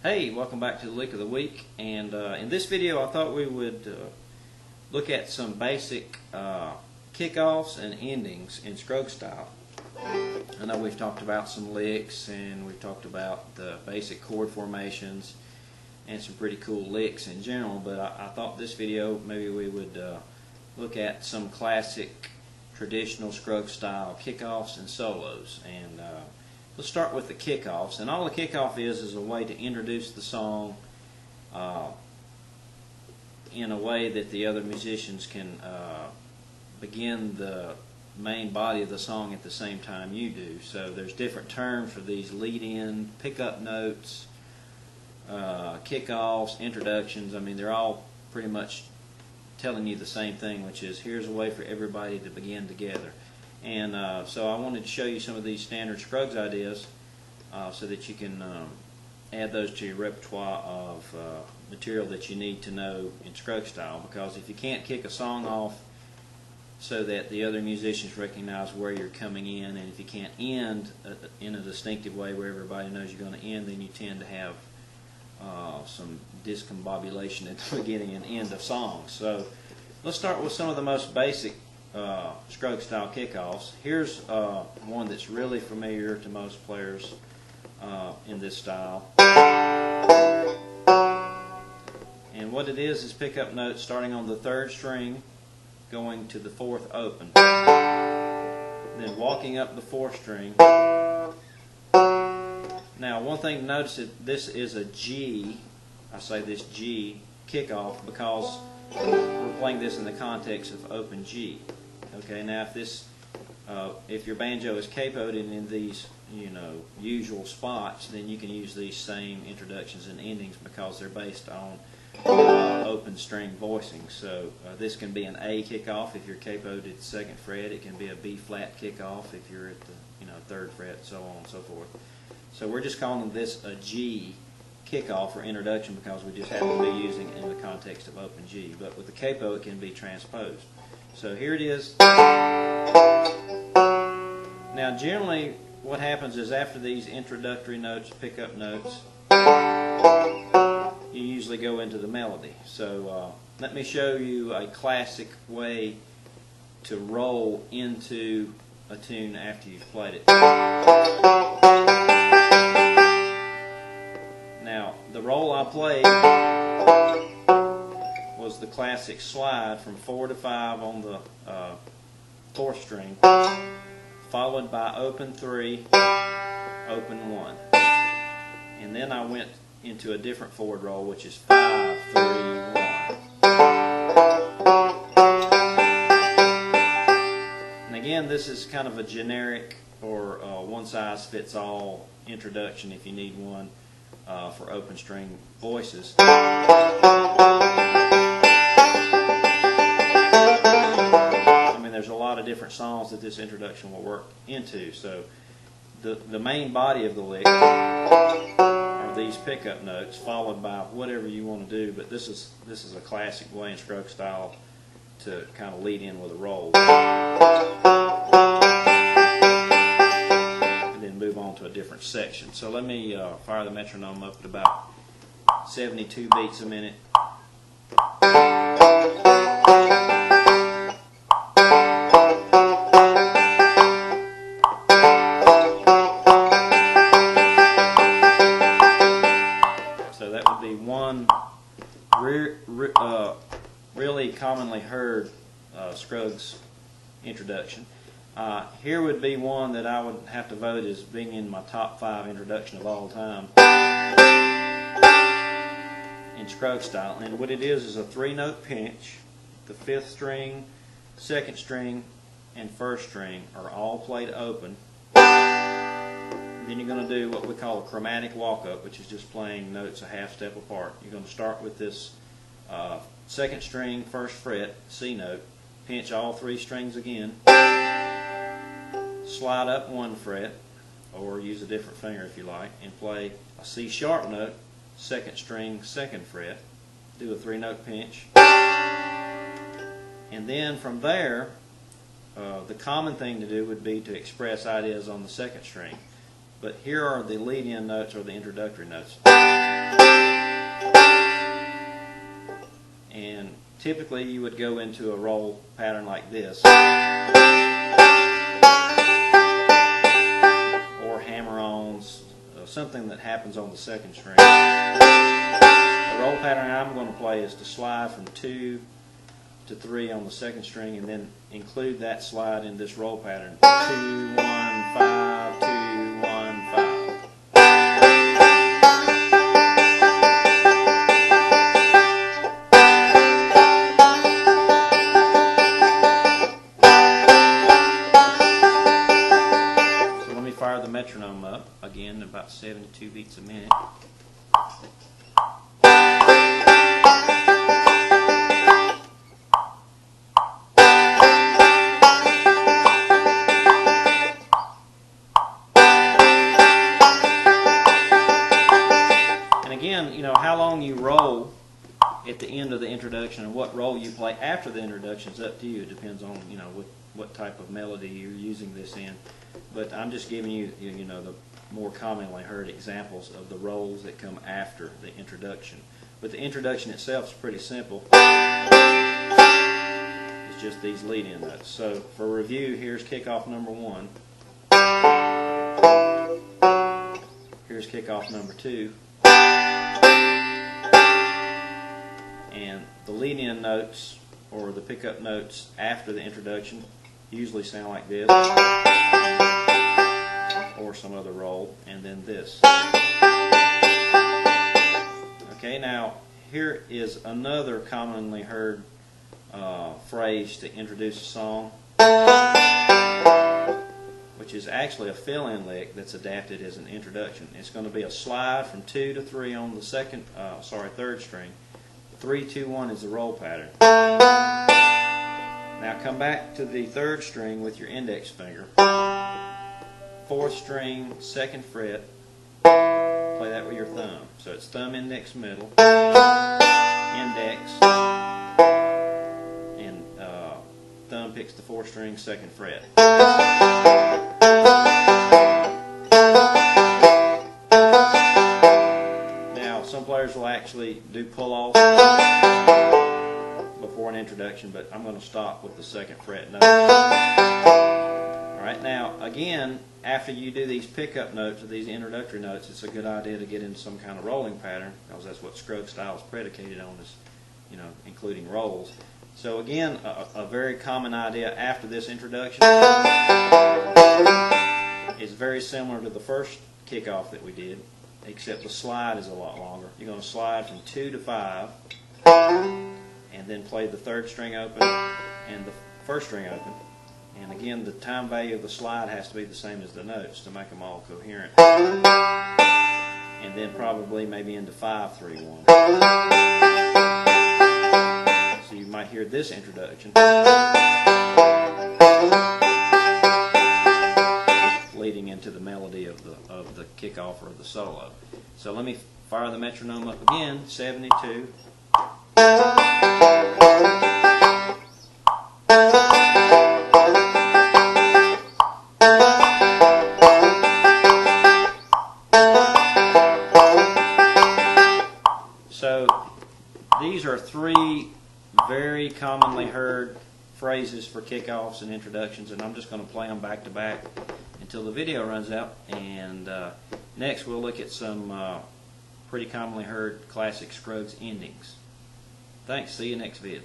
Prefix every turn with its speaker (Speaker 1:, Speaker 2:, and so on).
Speaker 1: Hey, welcome back to the Lick of the Week, and in this video I thought we would look at some basic kickoffs and endings in Scruggs style. I know we've talked about some licks and we've talked about the basic chord formations and some pretty cool licks in general, but I thought this video maybe we would look at some classic traditional Scruggs style kickoffs and solos. And let's start with the kickoffs. And all the kickoff is a way to introduce the song in a way that the other musicians can begin the main body of the song at the same time you do. So there's different terms for these: lead-in, pickup notes, kickoffs, introductions. I mean, they're all pretty much telling you the same thing, which is here's a way for everybody to begin together. And so I wanted to show you some of these standard Scruggs ideas so that you can add those to your repertoire of material that you need to know in Scruggs style. Because if you can't kick a song off so that the other musicians recognize where you're coming in, and if you can't end in a distinctive way where everybody knows you're going to end, then you tend to have some discombobulation at the beginning and end of songs. So let's start with some of the most basic Scruggs style kickoffs. Here's one that's really familiar to most players in this style. And what it is pickup notes starting on the 3rd string, going to the 4th open, then walking up the 4th string. Now, one thing to notice is this is a G. I say this G kickoff because we're playing this in the context of open G. Okay, now if your banjo is capoed in these usual spots, then you can use these same introductions and endings because they're based on open string voicing. So this can be an A kickoff if you're capoed at the 2nd fret. It can be a B flat kickoff if you're at the 3rd fret, so on and so forth. So we're just calling this a G kickoff or introduction because we just happen to be using it in the context of open G. But with the capo, it can be transposed. So here it is. Now, generally, what happens is after these introductory notes, pickup notes, you usually go into the melody. So let me show you a classic way to roll into a tune after you've played it. Now, the roll I played was the classic slide from 4 to 5 on the 4th string, followed by open 3, open 1. And then I went into a different forward roll, which is 5, 3, 1. And again, this is kind of a generic or one-size-fits-all introduction if you need one for open string voices. I mean, there's a lot of different songs that this introduction will work into. So the main body of the lick are these pickup notes, followed by whatever you want to do. But this is a classic way in Scruggs style to kind of lead in with a roll, and then move on to a different section. So let me fire the metronome up at about 72 beats a minute. So that would be one really commonly heard Scruggs introduction. Here would be one that I would have to vote as being in my top 5 introduction of all time in Scruggs style. And what it is a 3-note pinch. The 5th string, 2nd string, and 1st string are all played open. Then you're going to do what we call a chromatic walk-up, which is just playing notes a half step apart. You're going to start with this 2nd string, 1st fret, C note, pinch all 3 strings again, slide up 1 fret, or use a different finger if you like, and play a C sharp note, 2nd string, 2nd fret, do a 3-note pinch. And then from there, the common thing to do would be to express ideas on the 2nd string. But here are the lead-in notes or the introductory notes. And typically you would go into a roll pattern like this, or hammer-ons, something that happens on the second string. The roll pattern I'm going to play is to slide from 2 to 3 on the second string, and then include that slide in this roll pattern. 2, 1, 5, 2, 1, 5. So let me fire the metronome up again, about 72 beats a minute. Again, you know, how long you roll at the end of the introduction and what role you play after the introduction is up to you. It depends on, you know, what type of melody you're using this in. But I'm just giving you, you know, the more commonly heard examples of the roles that come after the introduction. But the introduction itself is pretty simple. It's just these lead-in notes. So for review, here's kickoff number 1. Here's kickoff number 2. And the lead-in notes, or the pickup notes after the introduction, usually sound like this, or some other roll, and then this. Okay, now here is another commonly heard phrase to introduce a song, which is actually a fill-in lick that's adapted as an introduction. It's going to be a slide from 2 to 3 on the third string. 3, 2, 1 is the roll pattern. Now come back to the third string with your index finger. 4th string, 2nd fret. Play that with your thumb. So it's thumb, index, middle, index, and thumb picks the 4th string, 2nd fret. Some players will actually do pull-offs before an introduction, but I'm going to stop with the 2nd fret note. Alright, now again, after you do these pickup notes or these introductory notes, it's a good idea to get into some kind of rolling pattern, because that's what Scruggs style is predicated on, is, you know, including rolls. So again, a very common idea after this introduction is very similar to the first kickoff that we did, except the slide is a lot longer. You're going to slide from 2 to 5, and then play the 3rd string open and the 1st string open. And again, the time value of the slide has to be the same as the notes to make them all coherent. And then probably maybe into 5, 3, 1. So you might hear this introduction leading into the melody of the kickoff or the solo. So let me fire the metronome up again, 72. So these are 3 very commonly heard phrases for kickoffs and introductions, and I'm just going to play them back to back until the video runs out. And next we'll look at some pretty commonly heard classic Scruggs endings. Thanks. See you next vid.